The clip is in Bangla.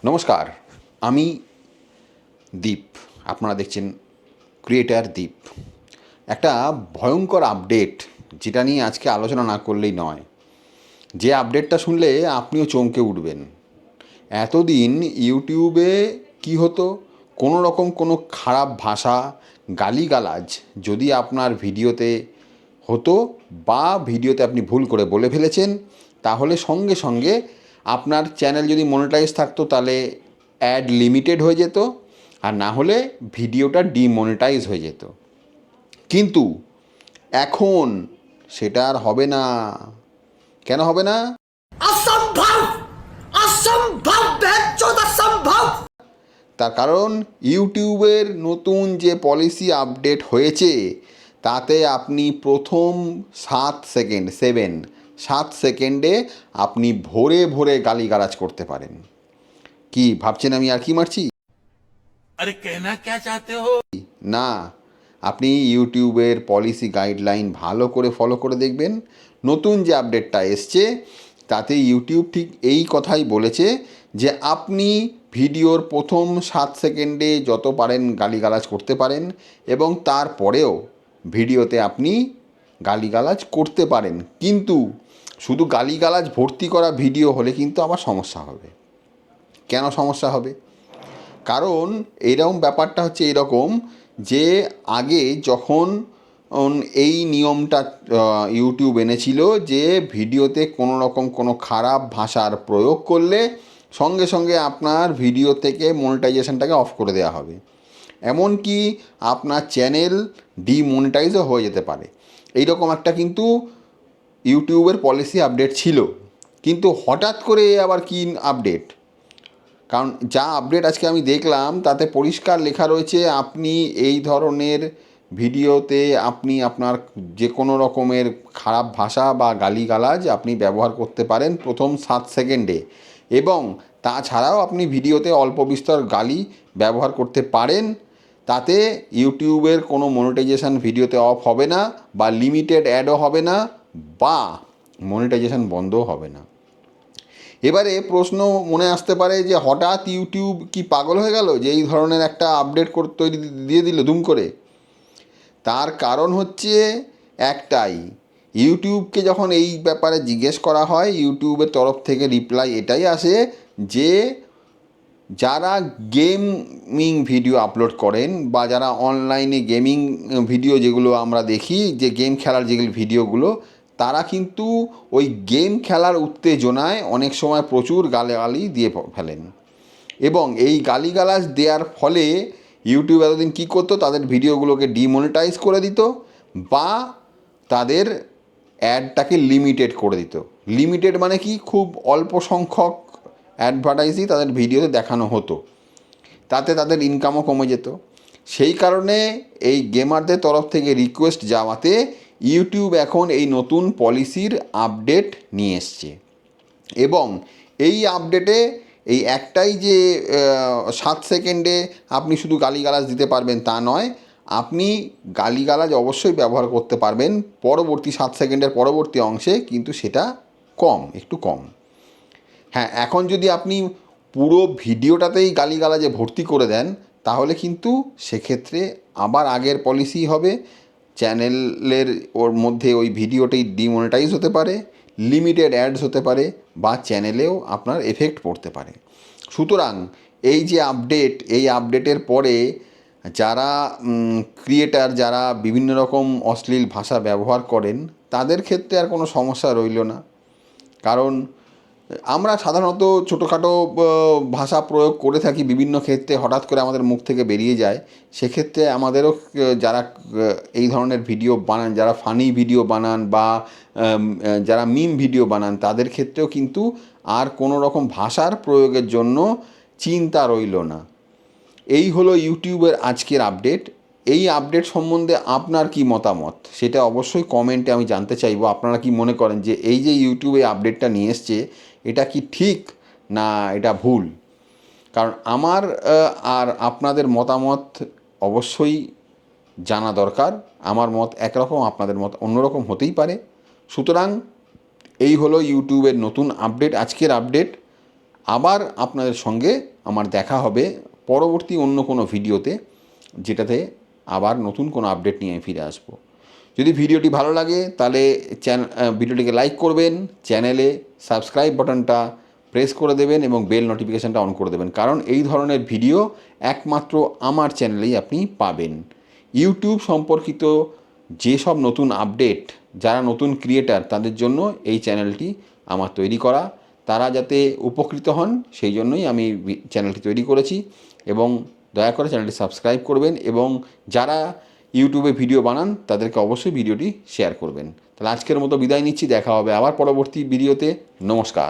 নমস্কার, আমি দীপ। আপনারা দেখছেন ক্রিয়েটার দীপ। একটা ভয়ঙ্কর আপডেট, যেটা নিয়ে আজকে আলোচনা না করলেই নয়। যে আপডেটটা শুনলে আপনিও চমকে উঠবেন। এতদিন ইউটিউবে কি হতো, কোনো রকম কোনো খারাপ ভাষা, গালিগালাজ যদি আপনার ভিডিওতে হতো বা ভিডিওতে আপনি ভুল করে বলে ফেলেছেন, তাহলে সঙ্গে সঙ্গে আপনার চ্যানেল যদি মনিটাইজ থাকতো তাহলে অ্যাড লিমিটেড হয়ে যেত, আর না হলে ভিডিওটা ডিমনিটাইজ হয়ে যেত। কিন্তু এখন সেটা আর হবে না। কেন হবে না? असंभव असंभव असंभव। তার কারণ ইউটিউবের নতুন যে পলিসি আপডেট হয়েছে, তাতে আপনি প্রথম 7 সেকেন্ডে আপনি ভরে ভরে গালিগালাজ করতে পারেন। কি ভাবছেন আমি আর কি মারছি? अरे कहना क्या चाहते हो? না, আপনি ইউটিউবের পলিসি গাইডলাইন ভালো করে ফলো করে দেখবেন। নতুন যে আপডেটটা এসছে, তাতে ইউটিউব ঠিক এই কথাই বলেছে যে আপনি ভিডিওর প্রথম 7 সেকেন্ডে যত পারেন গালিগালাজ করতে পারেন, এবং তারপরেও ভিডিওতে আপনি গালিগালাজ করতে পারেন। কিন্তু শুধু গালিগালাজ ভর্তি করা ভিডিও হলে কিন্তু আবার সমস্যা হবে। কেন সমস্যা হবে? কারণ এইরকম ব্যাপারটা হচ্ছে এরকম, যে আগে যখন এই নিয়মটা ইউটিউব এনেছিল যে ভিডিওতে কোনো রকম কোনো খারাপ ভাষার প্রয়োগ করলে সঙ্গে সঙ্গে আপনার ভিডিও থেকে মনিটাইজেশনটাকে অফ করে দেওয়া হবে, এমনকি আপনার চ্যানেল ডিমনিটাইজও হয়ে যেতে পারে। এইরকম একটা কিন্তু ইউটিউবের পলিসি আপডেট ছিল। কিন্তু হঠাৎ করে আবার কি আপডেট? কারণ যা আপডেট আজকে আমি দেখলাম, তাতে পরিষ্কার লেখা রয়েছে আপনি এই ধরনের ভিডিওতে আপনি আপনার যে কোনো রকমের খারাপ ভাষা বা গালিগালাজ আপনি ব্যবহার করতে পারেন প্রথম 7 সেকেন্ডে, এবং তাছাড়াও আপনি ভিডিওতে অল্প বিস্তর গালি ব্যবহার করতে পারেন। তাতে ইউটিউবের কোনো মনিটাইজেশন ভিডিওতে অফ হবে না, বা লিমিটেড অ্যাডও হবে না, বা মনিটাইজেশন বন্ধও হবে না। এবারে প্রশ্ন মনে আসতে পারে যে হঠাৎ ইউটিউব কি পাগল হয়ে গেল যে এই ধরনের একটা আপডেট করে তৈরি দিয়ে দিল দুম করে? তার কারণ হচ্ছে একটাই, ইউটিউবকে যখন এই ব্যাপারে জিজ্ঞেস করা হয়, ইউটিউবের তরফ থেকে রিপ্লাই এটাই আসে যে যারা গেমিং ভিডিও আপলোড করেন, বা যারা অনলাইনে গেমিং ভিডিও যেগুলো আমরা দেখি, যে গেম খেলার যেগুলো ভিডিওগুলো, তারা কিন্তু ওই গেম খেলার উত্তেজনায় অনেক সময় প্রচুর গালাগালি দিয়ে ফেলেন, এবং এই গালিগালাজ দেওয়ার ফলে ইউটিউব এতদিন কী করতো, তাদের ভিডিওগুলোকে ডিমনিটাইজ করে দিত, বা তাদের অ্যাডটাকে লিমিটেড করে দিত। লিমিটেড মানে কি, খুব অল্প সংখ্যক অ্যাডভার্টাইজই তাদের ভিডিওতে দেখানো হতো, তাতে তাদের ইনকামও কমে যেত। সেই কারণে এই গেমারদের তরফ থেকে রিকোয়েস্ট যাওয়াতে ইউটিউব এখন এই নতুন পলিসির আপডেট নিয়ে এসছে। এবং এই আপডেটে এই একটাই যে 7 সেকেন্ডে আপনি শুধু গালিগালাজ দিতে পারবেন তা নয়, আপনি গালিগালাজ অবশ্যই ব্যবহার করতে পারবেন পরবর্তী 7 সেকেন্ডের পরবর্তী অংশে, কিন্তু সেটা একটু কম। হ্যাঁ, এখন যদি আপনি পুরো ভিডিওটাতেই গালিগালাজে ভর্তি করে দেন, তাহলে কিন্তু সেক্ষেত্রে আবার আগের পলিসি হবে, চ্যানেলের ওর মধ্যে ওই ভিডিওটাই ডিমনিটাইজ হতে পারে, লিমিটেড অ্যাডস হতে পারে, বা চ্যানেলেও আপনার এফেক্ট পড়তে পারে। সুতরাং এই যে আপডেট, এই আপডেটের পরে যারা ক্রিয়েটার, যারা বিভিন্ন রকম অশ্লীল ভাষা ব্যবহার করেন, তাদের ক্ষেত্রে আর কোনো সমস্যা রইল না। কারণ আমরা সাধারণত ছোটোখাটো ভাষা প্রয়োগ করে থাকি বিভিন্ন ক্ষেত্রে, হঠাৎ করে আমাদের মুখ থেকে বেরিয়ে যায়। সেক্ষেত্রে আমাদেরও যারা এই ধরনের ভিডিও বানান, যারা ফানি ভিডিও বানান, বা যারা মিম ভিডিও বানান, তাদের ক্ষেত্রেও কিন্তু আর কোনো রকম ভাষার প্রয়োগের জন্য চিন্তা রইল না। এই হলো ইউটিউবের আজকের আপডেট। এই আপডেট সম্বন্ধে আপনার কি মতামত, সেটা অবশ্যই কমেন্টে আমি জানতে চাইবো। আপনারা কি মনে করেন যে এই যে ইউটিউবে আপডেটটা নিয়ে এসছে, এটা কি ঠিক না এটা ভুল? কারণ আমার আর আপনাদের মতামত অবশ্যই জানা দরকার। আমার মত একরকম, আপনাদের মত অন্যরকম হতেই পারে। সুতরাং এই হলো ইউটিউবের নতুন আপডেট, আজকের আপডেট। আবার আপনাদের সঙ্গে আমার দেখা হবে পরবর্তী অন্য কোনো ভিডিওতে, যেটাতে আবার নতুন কোনো আপডেট নিয়ে আমি ফিরে আসবো। যদি ভিডিওটি ভালো লাগে তাহলে ভিডিওটিকে লাইক করবেন, চ্যানেলে সাবস্ক্রাইব বাটনটা প্রেস করে দেবেন এবং বেল নোটিফিকেশানটা অন করে দেবেন, কারণ এই ধরনের ভিডিও একমাত্র আমার চ্যানেলেই আপনি পাবেন। ইউটিউব সম্পর্কিত যেসব নতুন আপডেট, যারা নতুন ক্রিয়েটার তাদের জন্য এই চ্যানেলটি আমার তৈরি করা, তারা যাতে উপকৃত হন সেই জন্যই আমি চ্যানেলটি তৈরি করেছি। এবং দয়া করে চ্যানেলটি সাবস্ক্রাইব করবেন এবং যারা ইউটিউবে ভিডিও বানান তাদেরকে অবশ্যই ভিডিওটি শেয়ার করবেন। তাহলে আজকের মতো বিদায় নিচ্ছি, দেখা হবে আবার পরবর্তী ভিডিওতে। নমস্কার।